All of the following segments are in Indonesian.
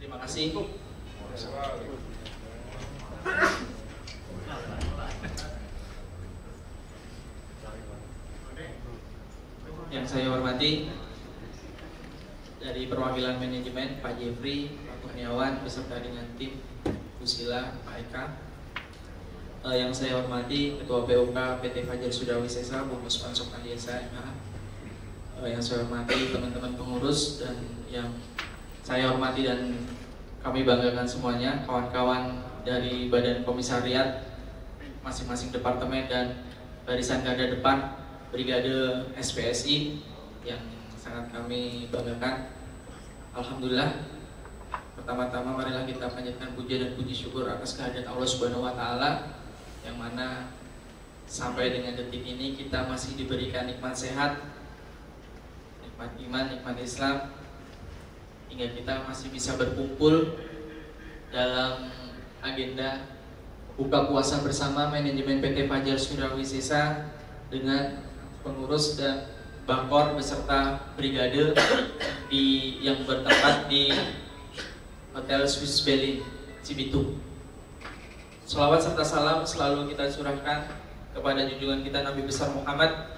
Terima kasih. Yang saya hormati dari perwakilan manajemen Pak Jeffrey, Pak Kurniawan beserta dengan tim Pusila, Pak Eka. Yang saya hormati Ketua PUK PT Fajar Sudawisesa, Bung Usman Sokandiasa, MH. Yang saya hormati teman-teman pengurus dan yang saya hormati dan kami banggakan semuanya, kawan-kawan dari Badan Komisariat masing-masing departemen dan barisan garda depan Brigade SPSI yang sangat kami banggakan. Alhamdulillah. Pertama-tama marilah kita panjatkan puja dan puji syukur atas kehadirat Allah Subhanahu wa taala yang mana sampai dengan detik ini kita masih diberikan nikmat sehat, nikmat iman, nikmat Islam, hingga kita masih bisa berkumpul dalam agenda buka puasa bersama manajemen PT Fajar Sudawisesa dengan pengurus dan Bangkor beserta brigade yang bertempat di Hotel Swiss Berlin Cibitung. Shalawat serta salam selalu kita curahkan kepada junjungan kita Nabi besar Muhammad.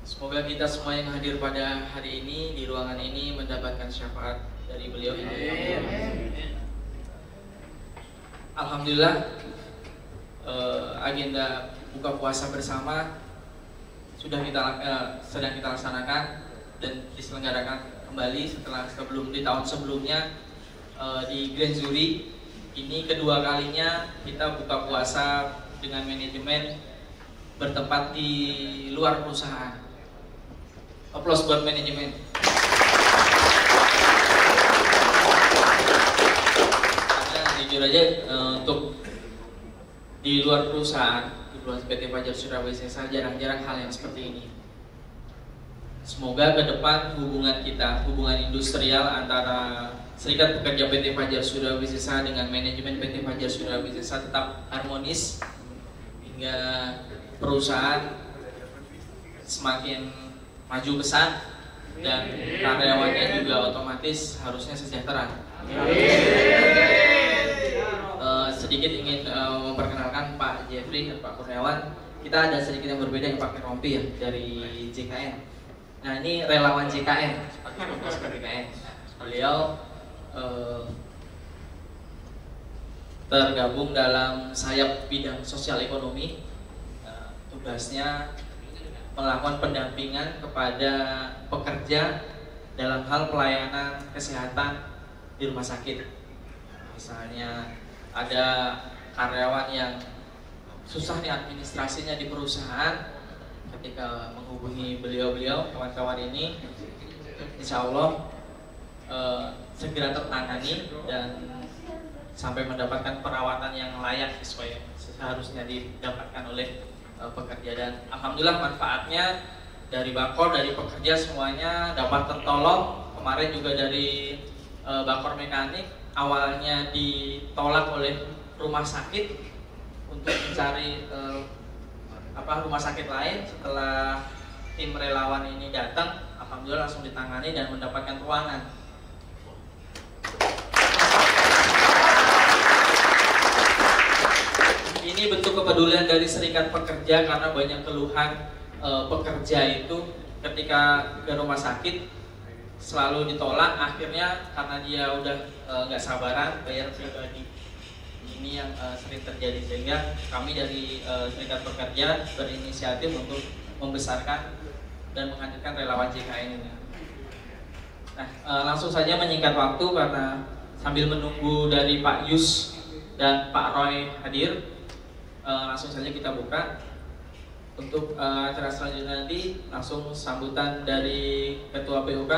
Semoga kita semua yang hadir pada hari ini di ruangan ini mendapatkan syafaat dari beliau ini. Alhamdulillah, agenda buka puasa bersama sedang kita laksanakan dan diselenggarakan kembali setelah di tahun sebelumnya di Grand Zuri. Ini kedua kalinya kita buka puasa dengan manajemen bertempat di luar perusahaan. Aplaus buat manajemen. Karena jujur aja untuk di luar perusahaan, di luar PT Fajar Sudawisesa jarang-jarang hal yang seperti ini. Semoga ke depan hubungan kita, hubungan industrial antara Serikat Pekerja PT Fajar Sudawisesa dengan manajemen PT Fajar Sudawisesa tetap harmonis hingga perusahaan semakin maju besar dan karyawannya juga otomatis harusnya sejahtera. Sedikit ingin memperkenalkan Pak Jeffrey dan Pak Kurniawan. Kita ada sedikit yang berbeda yang pakai rompi ya dari JKN. Nah ini relawan JKN, pakai masker JKN. Beliau tergabung dalam sayap bidang sosial ekonomi. Tugasnya melakukan pendampingan kepada pekerja dalam hal pelayanan kesehatan di rumah sakit. Misalnya ada karyawan yang susah nih administrasinya di perusahaan, ketika menghubungi beliau-beliau kawan-kawan ini, insya Allah segera tertangani dan sampai mendapatkan perawatan yang layak sesuai seharusnya didapatkan oleh pekerja. Dan alhamdulillah manfaatnya dari Bangkor, dari pekerja semuanya dapat tertolong. Kemarin juga dari Bangkor Mekanik awalnya ditolak oleh rumah sakit untuk mencari rumah sakit lain. Setelah tim relawan ini datang, alhamdulillah langsung ditangani dan mendapatkan ruangan. Ini bentuk kepedulian dari serikat pekerja karena banyak keluhan pekerja itu ketika ke rumah sakit selalu ditolak, akhirnya karena dia udah nggak sabaran bayar pribadi. Ini yang sering terjadi, sehingga kami dari serikat pekerja berinisiatif untuk membesarkan dan menghadirkan relawan JKN ini. Nah, langsung saja menyingkat waktu karena sambil menunggu dari Pak Yus dan Pak Roy hadir, langsung saja kita buka. Untuk acara selanjutnya nanti langsung sambutan dari Ketua PUK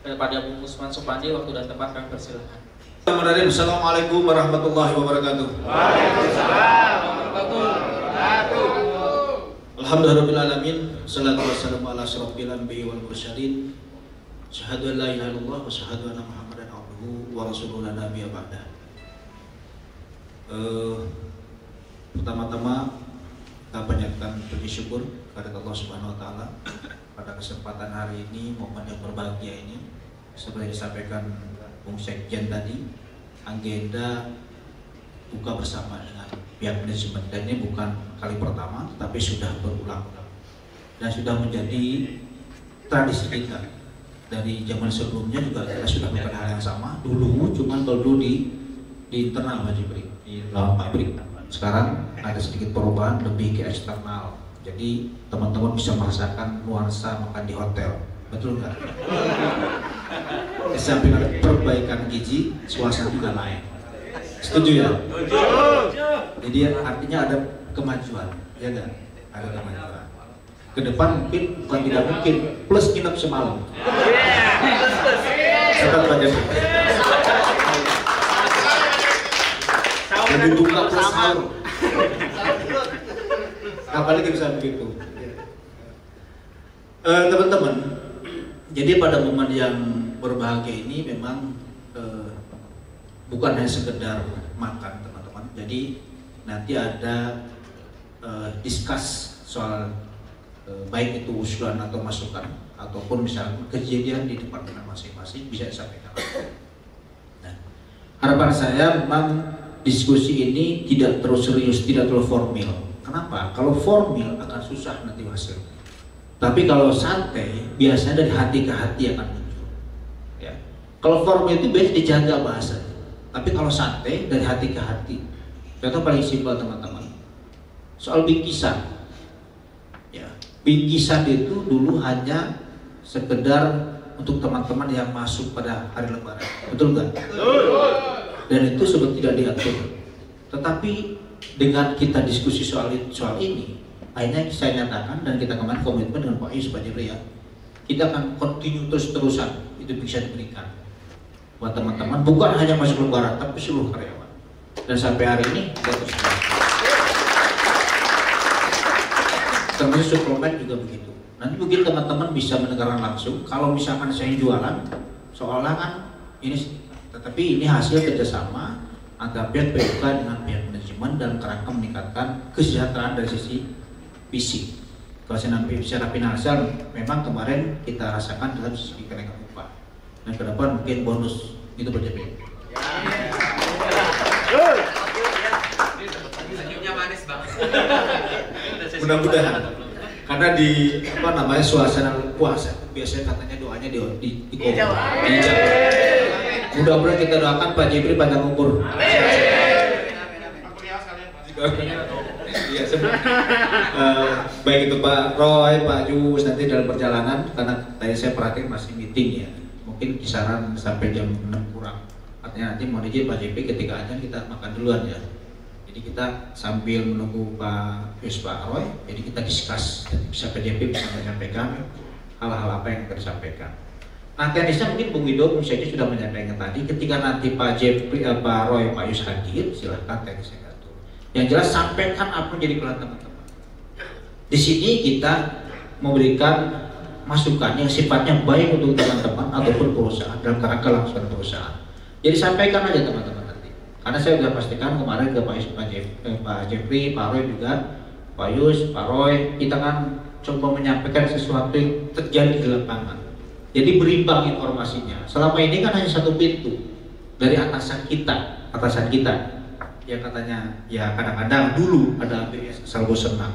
kepada Bung Usman Sopandi. Waktu dan tempat kami persilahkan. Assalamualaikum warahmatullahi wabarakatuh. Waalaikumsalam warahmatullahi wabarakatuh. Alhamdulillahirrahmanirrahim. Salatu wassalamu ala asyrofil anbiya'i wal mursalin. Asyhadu an la ilaha illallah wa asyhadu anna Muhammadan abduhu wa rasuluhu la nabiyya ba'dah. Pertama-tama kita panjatkan puji syukur kepada Allah Subhanahu wa taala pada kesempatan hari ini, momen yang berbahagia ini, seperti disampaikan Bung Sekjen tadi, agenda buka bersama dengan pihak manajemen, dan ini bukan kali pertama, tapi sudah berulang-ulang dan sudah menjadi tradisi kita. Dari zaman sebelumnya juga kita sudah melakukan hal yang sama dulu, cuman kalau dulu di internal Pak Jibri, di dalam pabrik. Sekarang ada sedikit perubahan lebih ke eksternal, jadi teman-teman bisa merasakan nuansa makan di hotel, betul nggak? Di samping ada perbaikan gizi, suasana juga lain. Setuju ya? Jadi artinya ada kemajuan, ya nggak? Ada kemajuan. Ke depan mungkin bukan tidak mungkin, plus nginep semalam. Sebentar Pak Jibri. Lebih buka plus sahur. Apalagi bisa begitu. Teman-teman, jadi pada momen yang berbahagia ini memang bukan hanya sekedar makan teman-teman. Jadi nanti ada discuss soal baik itu usulan atau masukan ataupun misalnya kejadian di departemen masing-masing bisa disampaikan. Nah, harapan saya memang diskusi ini tidak terlalu serius, tidak terlalu formal. Kenapa? Kalau formal akan susah nanti hasilnya. Tapi kalau santai, biasanya dari hati ke hati akan muncul. Ya. Kalau formal itu biasanya dijaga bahasanya. Tapi kalau santai dari hati ke hati. Contoh paling simpel teman-teman, soal bingkisan. Ya, bingkisan itu dulu hanya sekedar untuk teman-teman yang masuk pada hari Lebaran, betul nggak? Dan itu sebetulnya tidak diatur. Tetapi dengan kita diskusi soal ini, akhirnya saya nyatakan dan kita kemarin komitmen dengan Pak Yus, Pak Jibri ya, kita akan continue terus-terusan itu bisa diberikan buat teman-teman, bukan hanya masuk Lebaran tapi seluruh karyawan. Dan sampai hari ini kita terus termasuk suplemen juga begitu. Nanti mungkin teman-teman bisa mendengarkan langsung. Kalau misalkan saya jualan, seolah kan ini, tetapi ini hasil kerjasama antara pihak PUK dengan pihak manajemen dalam kerangka meningkatkan kesejahteraan dari sisi fisik. Kalau secara finansial, memang kemarin kita rasakan dalam sisi kenaikan upah. Dan ke depan mungkin bonus itu berjaya. Senyumnya manis bang. Mudah-mudahan, karena di suasana puasa biasanya katanya doanya di mudah-mudahan kita doakan Pak Jibri panjang umur. Baik itu Pak Roy, Pak Yus nanti dalam perjalanan, karena tadi saya perhatiin masih meeting ya, mungkin kisaran sampai jam 6 kurang. Artinya nanti mohon izin Pak Jibri ketika aja kita makan duluan ya. Jadi kita sambil menunggu Pak Yus, Pak Roy, jadi kita discuss, bisa Pak Jibri bisa menyampaikan hal-hal apa yang kita sampaikan. Nah, teknisnya mungkin Bung Wido, Bung Syekh sudah menyampaikan tadi, ketika nanti Pak Jibri, Pak Roy, Pak Yus hadir, silahkan teknisnya atur. Yang jelas sampaikan apa yang jadi keluhan teman-teman. Di sini kita memberikan masukan yang sifatnya baik untuk teman-teman ataupun perusahaan dalam kerangka kelangsungan perusahaan. Jadi sampaikan aja teman-teman nanti. Karena saya sudah pastikan kemarin ke Pak Jeffrey, Pak Roy juga, Pak Yus, Pak Roy, kita kan coba menyampaikan sesuatu yang terjadi di lapangan. Jadi berimbang informasinya. Selama ini kan hanya satu pintu dari atasan kita yang katanya ya kadang-kadang dulu ada ABS selalu senang.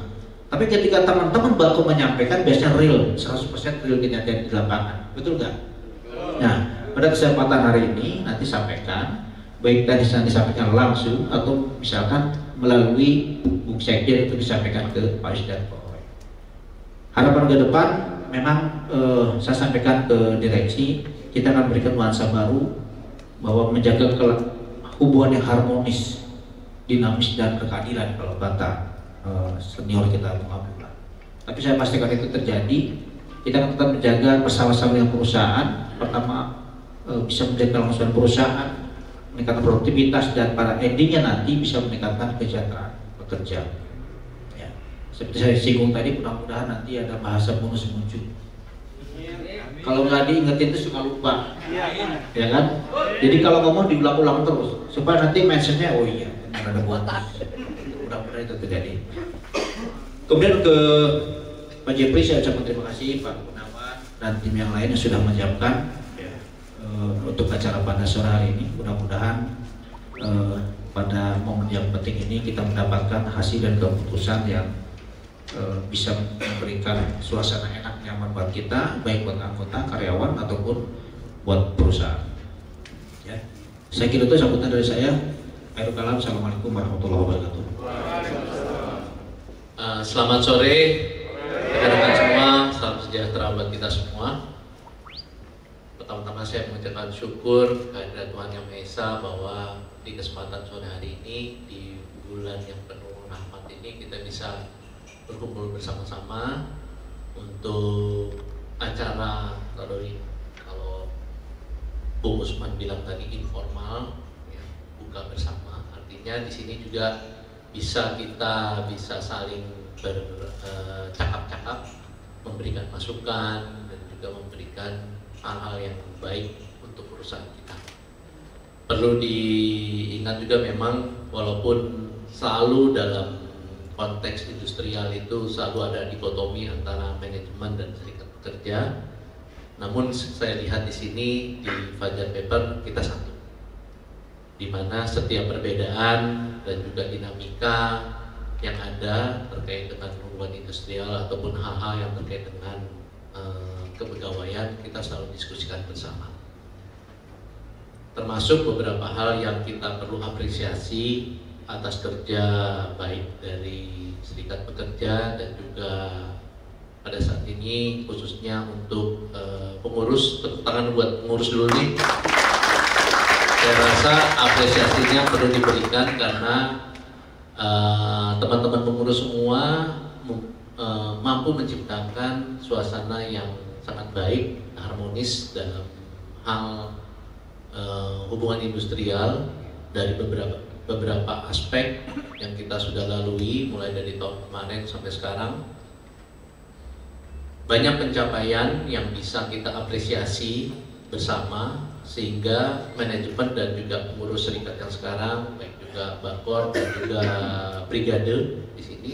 Tapi ketika teman-teman baku menyampaikan biasanya real, 100% real kenyataan di lapangan, betul nggak? Nah, pada kesempatan hari ini nanti sampaikan, baik tadi disampaikan langsung atau misalkan melalui Bung Sekjen itu disampaikan ke Pak Yus dan Pak Roy. Harapan ke depan memang saya sampaikan ke direksi, kita akan berikan nuansa baru bahwa menjaga hubungan yang harmonis, dinamis dan berkeadilan kalau kata senior kita Bung Abdullah. Tapi saya pastikan itu terjadi. Kita akan tetap menjaga bersama-sama dengan perusahaan. Pertama bisa menjaga kelangsungan perusahaan, meningkatkan produktivitas, dan pada endingnya nanti bisa meningkatkan kesejahteraan pekerja. Ya. Seperti saya singgung tadi, mudah-mudahan nanti ada bahasa bonus muncul. Kalau nggak diingetin itu suka lupa, ya kan? Jadi kalau ngomong diulang-ulang terus supaya nanti mindsetnya oh iya ada bonus. Mudah-mudahan itu terjadi. Kemudian ke Pak Jeffrey saya ucapkan terima kasih, Pak Gunawan dan tim yang lain yang sudah menyiapkan ya, untuk acara pada sore hari ini. Mudah-mudahan pada momen yang penting ini kita mendapatkan hasil dan keputusan yang bisa memberikan suasana enak nyaman buat kita, baik buat anggota, karyawan ataupun buat perusahaan. Ya. Saya kira itu sambutan dari saya. Akhirul kalam, assalamualaikum warahmatullahi wabarakatuh. Selamat sore rekan-rekan semua, salam sejahtera buat kita semua. Pertama-tama saya mengucapkan syukur kehadirat Tuhan Yang Maha Esa bahwa di kesempatan sore hari ini, di bulan yang penuh rahmat ini, kita bisa berkumpul bersama-sama untuk acara kalau Bung Usman bilang tadi informal, ya, buka bersama. Artinya di sini juga kita bisa saling bercakap-cakap, memberikan masukan dan juga memberikan hal-hal yang baik untuk perusahaan kita. Perlu diingat juga memang walaupun selalu dalam konteks industrial itu selalu ada dikotomi antara manajemen dan serikat pekerja. Namun saya lihat di sini di Fajar Paper kita satu, di mana setiap perbedaan dan juga dinamika yang ada terkait dengan hubungan industrial ataupun hal-hal yang terkait dengan kepegawaian kita selalu diskusikan bersama. Termasuk beberapa hal yang kita perlu apresiasi atas kerja baik dari serikat pekerja dan juga pada saat ini khususnya untuk pengurus. Tepuk tangan buat pengurus dulu nih. Saya rasa apresiasinya perlu diberikan karena teman-teman pengurus semua mampu menciptakan suasana yang sangat baik, harmonis dalam hal hubungan industrial dari beberapa aspek yang kita sudah lalui mulai dari tahun kemarin sampai sekarang. Banyak pencapaian yang bisa kita apresiasi bersama sehingga manajemen dan juga pengurus serikat yang sekarang, baik juga Bakor dan juga Brigade di sini,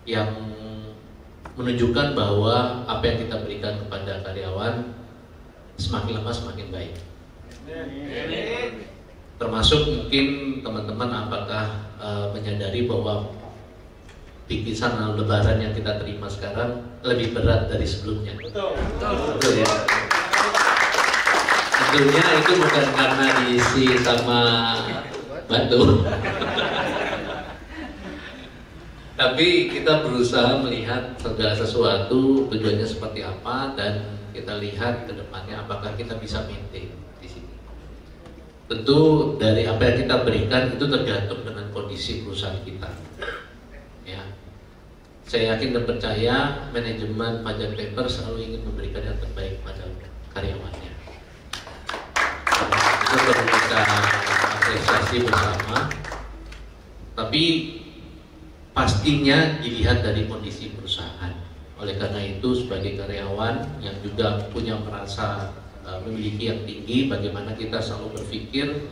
yang menunjukkan bahwa apa yang kita berikan kepada karyawan semakin lama semakin baik. Termasuk mungkin teman-teman apakah menyadari bahwa bingkisan lebaran yang kita terima sekarang lebih berat dari sebelumnya. Betul ya. Tentunya itu bukan karena diisi sama batu. Tapi kita berusaha melihat segala sesuatu tujuannya seperti apa dan kita lihat ke depannya apakah kita bisa maintain di sini. Tentu dari apa yang kita berikan itu tergantung dengan kondisi perusahaan kita. Ya. Saya yakin dan percaya manajemen Fajar Paper selalu ingin memberikan yang terbaik pada karyawannya. Itu perlu kita apresiasi bersama. Tapi pastinya dilihat dari kondisi perusahaan. Oleh karena itu sebagai karyawan yang juga punya merasa memiliki yang tinggi, bagaimana kita selalu berpikir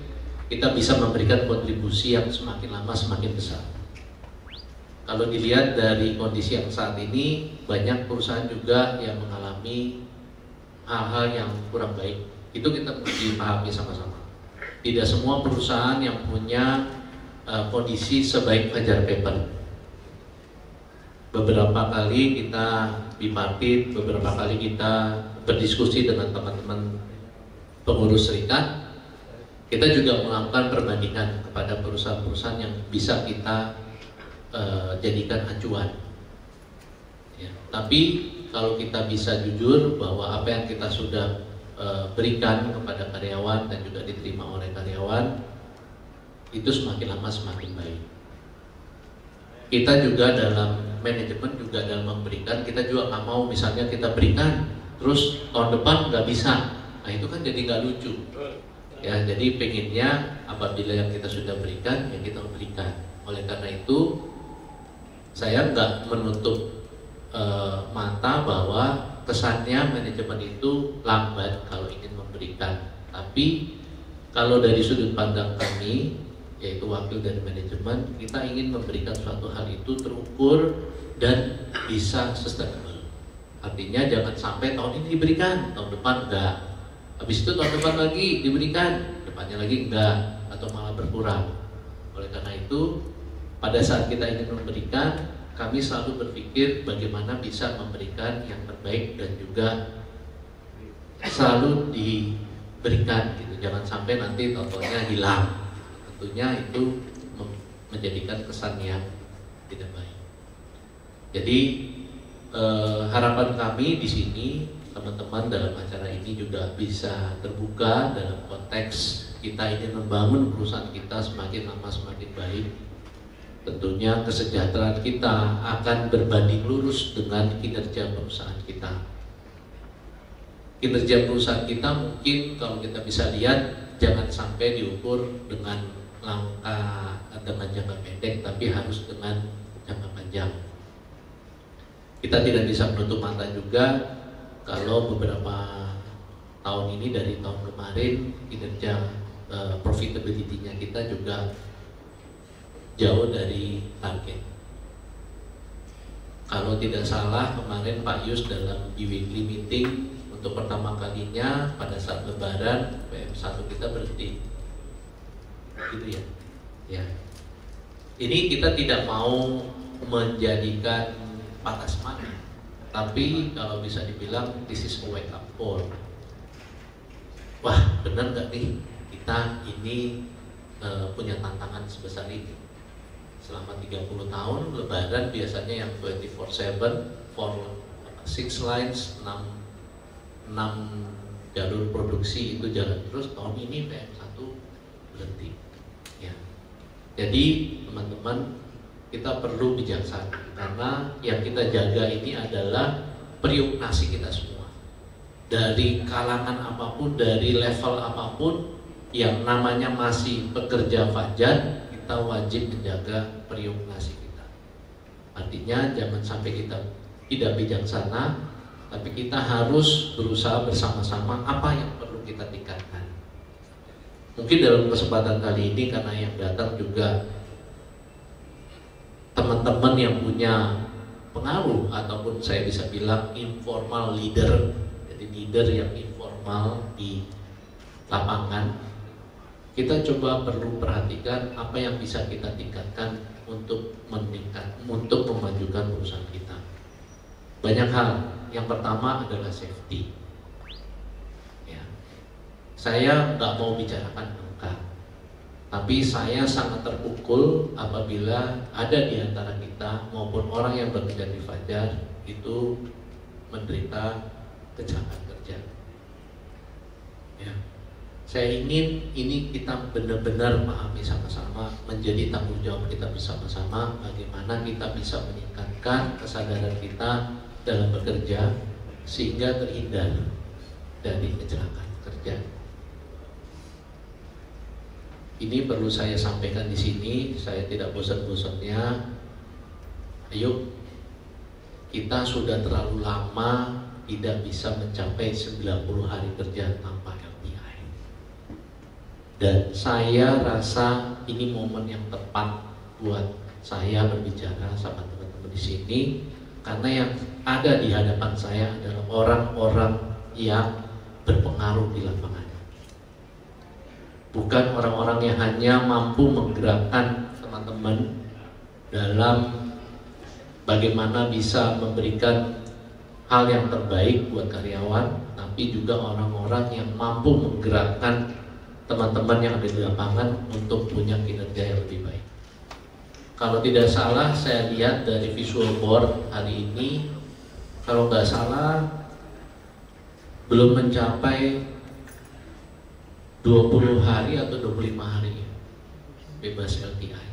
kita bisa memberikan kontribusi yang semakin lama semakin besar. Kalau dilihat dari kondisi yang saat ini, banyak perusahaan juga yang mengalami hal-hal yang kurang baik. Itu kita mesti pahami sama-sama. Tidak semua perusahaan yang punya kondisi sebaik Fajar Paper. Beberapa kali kita bipartit, beberapa kali kita berdiskusi dengan teman-teman pengurus serikat. Kita juga melakukan perbandingan kepada perusahaan-perusahaan yang bisa kita jadikan acuan. Ya, tapi kalau kita bisa jujur bahwa apa yang kita sudah berikan kepada karyawan dan juga diterima oleh karyawan itu semakin lama semakin baik. Kita juga dalam manajemen juga dalam memberikan, kita juga nggak mau misalnya kita berikan terus tahun depan nggak bisa, nah itu kan jadi nggak lucu. Ya, jadi pengennya apabila yang kita sudah berikan ya kita berikan. Oleh karena itu saya nggak menutup mata bahwa kesannya manajemen itu lambat kalau ingin memberikan. Tapi kalau dari sudut pandang kami, yaitu wakil dari manajemen, kita ingin memberikan suatu hal itu terukur dan bisa sustainable. Artinya jangan sampai tahun ini diberikan, tahun depan enggak. Habis itu tahun depan lagi diberikan, depannya lagi enggak atau malah berkurang. Oleh karena itu, pada saat kita ingin memberikan, kami selalu berpikir bagaimana bisa memberikan yang terbaik dan juga selalu diberikan gitu. Jangan sampai nanti totalnya hilang. Tentunya itu menjadikan kesan yang tidak baik. Jadi harapan kami di sini teman-teman dalam acara ini juga bisa terbuka dalam konteks kita ingin membangun perusahaan kita semakin lama semakin baik. Tentunya kesejahteraan kita akan berbanding lurus dengan kinerja perusahaan kita. Kinerja perusahaan kita mungkin kalau kita bisa lihat jangan sampai diukur dengan dengan jangka pendek, tapi harus dengan jangka panjang. Kita tidak bisa menutup mata juga kalau beberapa tahun ini dari tahun kemarin kinerja profitability-nya kita juga jauh dari target. Kalau tidak salah kemarin Pak Yus dalam weekly meeting untuk pertama kalinya pada saat Lebaran PM1 kita berhenti, gitu ya. Ya. Ini kita tidak mau menjadikan patah semangat, tapi kalau bisa dibilang this is a wake up call. Wah, benar nggak nih kita ini punya tantangan sebesar ini? Selama 30 tahun Lebaran biasanya yang 24/7 for 6 lines 6 jalur produksi itu jalan terus. Tahun ini PM1 berhenti ya. Jadi teman-teman, kita perlu bijaksana karena yang kita jaga ini adalah periuk nasi kita semua. Dari kalangan apapun, dari level apapun yang namanya masih pekerja fajar, kita wajib menjaga periuk nasi kita. Artinya jangan sampai kita tidak bijaksana, tapi kita harus berusaha bersama-sama apa yang perlu kita tingkatkan. Mungkin dalam kesempatan kali ini karena yang datang juga teman-teman yang punya pengaruh ataupun saya bisa bilang informal leader, jadi leader yang informal di lapangan, kita coba perlu perhatikan apa yang bisa kita tingkatkan untuk memajukan perusahaan kita. Banyak hal. Yang pertama adalah safety. Ya. Saya nggak mau bicarakan angka, tapi saya sangat terpukul apabila ada di antara kita maupun orang yang bekerja di Fajar itu menderita kecelakaan kerja. Ya. Saya ingin ini kita benar-benar pahami sama-sama, menjadi tanggung jawab kita bersama-sama bagaimana kita bisa meningkatkan kesadaran kita dalam bekerja sehingga terhindar dari kecelakaan kerja. Ini perlu saya sampaikan di sini, saya tidak bosan-bosannya. Ayo, kita sudah terlalu lama tidak bisa mencapai 90 hari kerja tanpa LTI. Dan saya rasa ini momen yang tepat buat saya berbicara sama teman-teman di sini, karena yang ada di hadapan saya adalah orang-orang yang berpengaruh di lapangan. Bukan orang-orang yang hanya mampu menggerakkan teman-teman dalam bagaimana bisa memberikan hal yang terbaik buat karyawan, tapi juga orang-orang yang mampu menggerakkan teman-teman yang ada di lapangan untuk punya kinerja yang lebih baik. Kalau tidak salah saya lihat dari visual board hari ini, kalau nggak salah belum mencapai 20 hari atau 25 hari bebas LTI.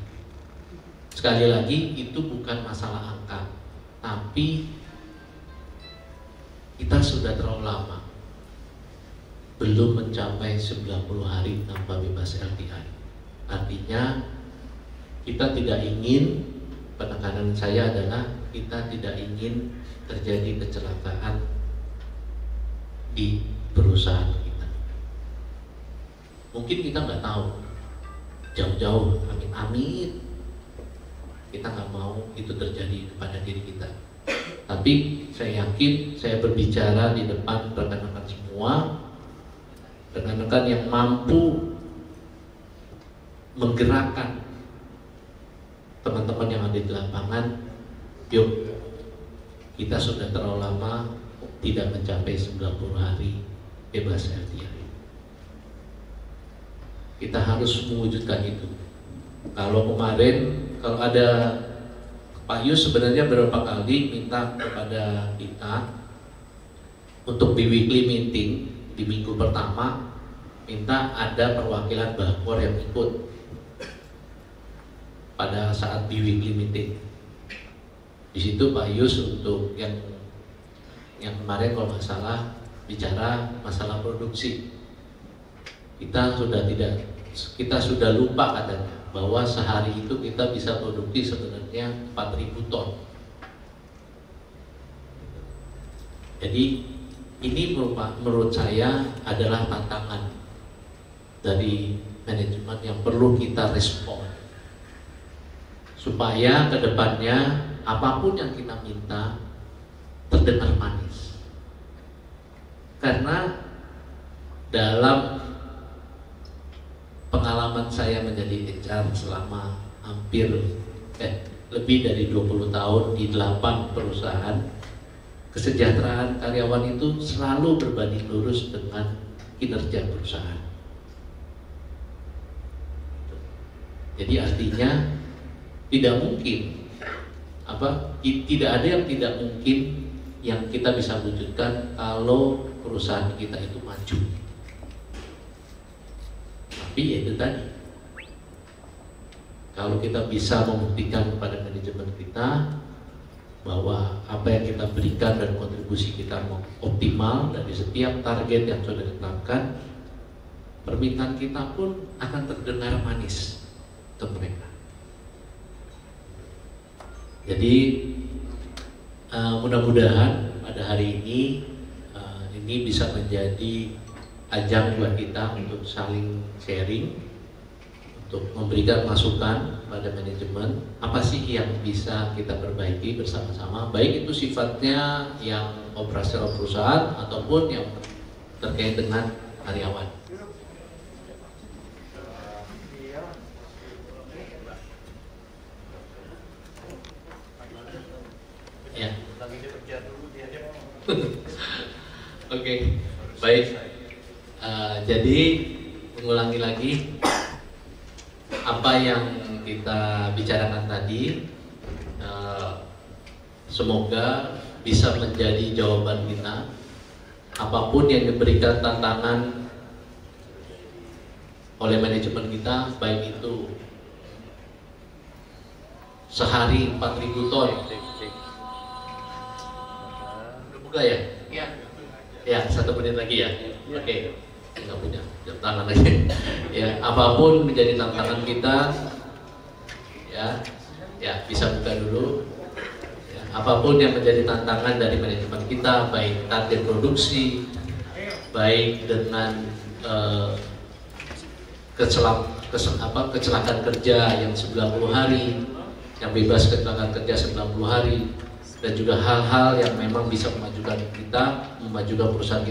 Sekali lagi itu bukan masalah angka, tapi kita sudah terlalu lama belum mencapai 90 hari tanpa bebas LTI. Artinya kita tidak ingin, penekanan saya adalah kita tidak ingin terjadi kecelakaan di perusahaan kita. Mungkin kita nggak tahu jauh-jauh, amit-amit kita nggak mau itu terjadi pada diri kita. Tapi saya yakin, saya berbicara di depan rekan-rekan semua, rekan-rekan yang mampu menggerakkan teman-teman yang ada di lapangan. Yuk, kita sudah terlalu lama tidak mencapai 90 hari bebas LTI. Kita harus mewujudkan itu. Kalau ada Pak Yus sebenarnya beberapa kali minta kepada kita untuk di weekly meeting di minggu pertama minta ada perwakilan Bahkor yang ikut pada saat di weekly meeting. Di situ Pak Yus untuk yang kemarin kalau nggak salah bicara masalah produksi. Kita sudah lupa katanya bahwa sehari itu kita bisa produksi sebenarnya 4.000 ton. Jadi ini menurut saya adalah tantangan dari manajemen yang perlu kita respon supaya kedepannya apapun yang kita minta terdengar manis. Karena dalam pengalaman saya menjadi HR selama hampir lebih dari 20 tahun di 8 perusahaan, kesejahteraan karyawan itu selalu berbanding lurus dengan kinerja perusahaan. Jadi artinya tidak ada yang tidak mungkin yang kita bisa wujudkan kalau perusahaan kita itu maju. Tapi ya itu tadi, kalau kita bisa membuktikan kepada manajemen kita bahwa apa yang kita berikan dan kontribusi kita optimal dari setiap target yang sudah ditetapkan, permintaan kita pun akan terdengar manis ke mereka. Jadi mudah-mudahan pada hari ini bisa menjadi ajang buat kita untuk saling sharing, untuk memberikan masukan pada manajemen apa sih yang bisa kita perbaiki bersama-sama, baik itu sifatnya yang operasional perusahaan ataupun yang terkait dengan karyawan. Ya. Oke, baik. Jadi mengulangi lagi apa yang kita bicarakan tadi, semoga bisa menjadi jawaban kita. Apapun yang diberikan tantangan oleh manajemen kita, baik itu sehari 4.000 ton. Udah buka ya? Iya. Ya, 1 menit lagi ya. Oke. Nggak punya jam tangan lagi. Ya, apapun menjadi tantangan kita, ya bisa buka dulu. Ya, apapun yang menjadi tantangan dari manajemen kita, baik target produksi, baik dengan kecelakaan kerja yang 90 hari, yang bebas kecelakaan kerja 90 hari, dan juga hal-hal yang memang bisa memajukan kita, memajukan perusahaan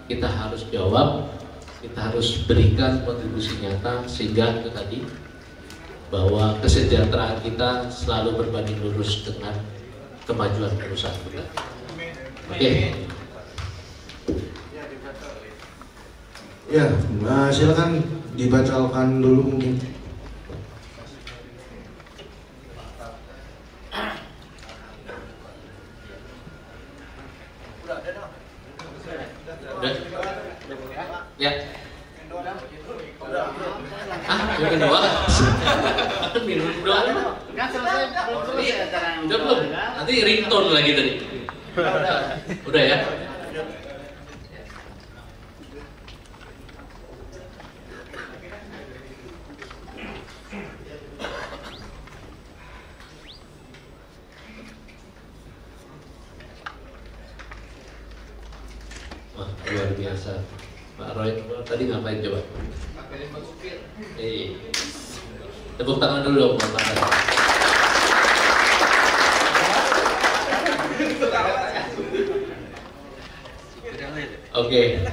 kita harus jawab, kita harus berikan kontribusi nyata sehingga itu tadi bahwa kesejahteraan kita selalu berbanding lurus dengan kemajuan perusahaan kita. Oke. Ya, silakan dibatalkan dulu mungkin. Ya. Yang kedua. Minum doa. Kan selesai belum? Udah belum? Nanti ringtone lagi tadi. Udah ya. Wah, luar biasa. Pak Roy tadi ngapain coba? Tepuk tangan dulu dong, Pak. Oke.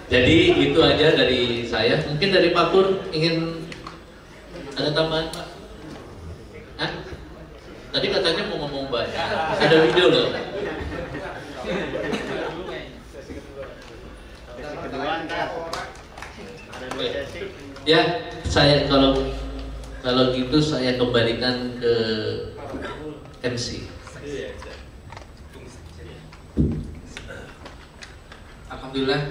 Jadi itu aja dari saya. Mungkin dari Pak Pur ingin ada tambahan Pak? Hah? Tadi katanya mau ngomong banyak. Ada video loh. Ya, saya kalau gitu saya kembalikan ke MC. Alhamdulillah,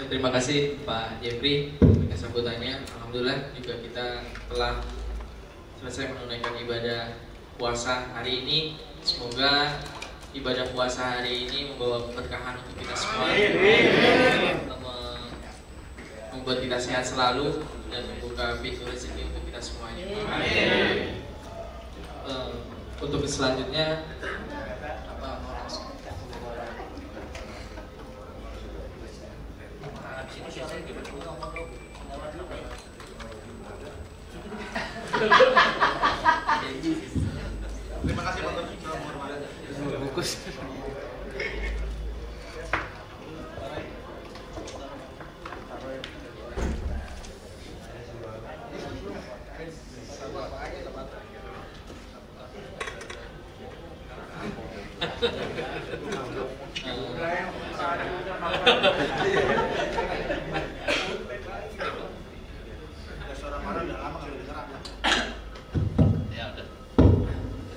terima kasih Pak Jeffrey atas sambutannya. Alhamdulillah juga kita telah selesai menunaikan ibadah puasa hari ini. Semoga ibadah puasa hari ini membawa keberkahan untuk kita semua, membuat kita sehat selalu dan membuka pintu rezeki untuk kita semuanya. Untuk selanjutnya Terima kasih Pak Tur. Bungkus.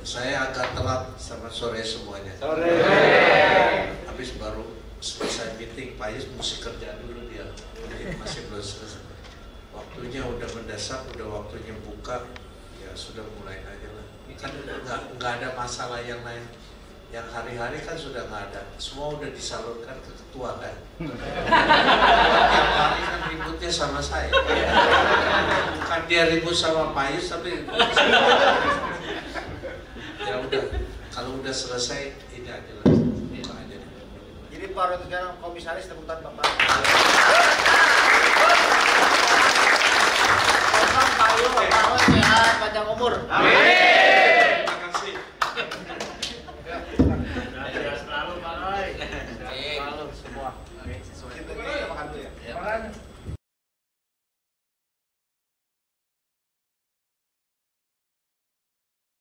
Saya agak telat, selamat sore semuanya. Habis baru selesai meeting, Pak Yus mesti kerja dulu dia, masih belum selesai. Waktunya udah mendesak, udah waktunya buka, ya sudah mulai aja lah. Kan nggak ada masalah yang lain, yang hari-hari kan sudah nggak ada, semua udah disalurkan ke ketua kan. Tiap hari kan ributnya sama saya, bukan dia ribut sama Pak Yus, tapi ya udah, kalau udah selesai ini aja lah. Jadi Pak Rot sekarang komisaris tepuk tangan Bapak.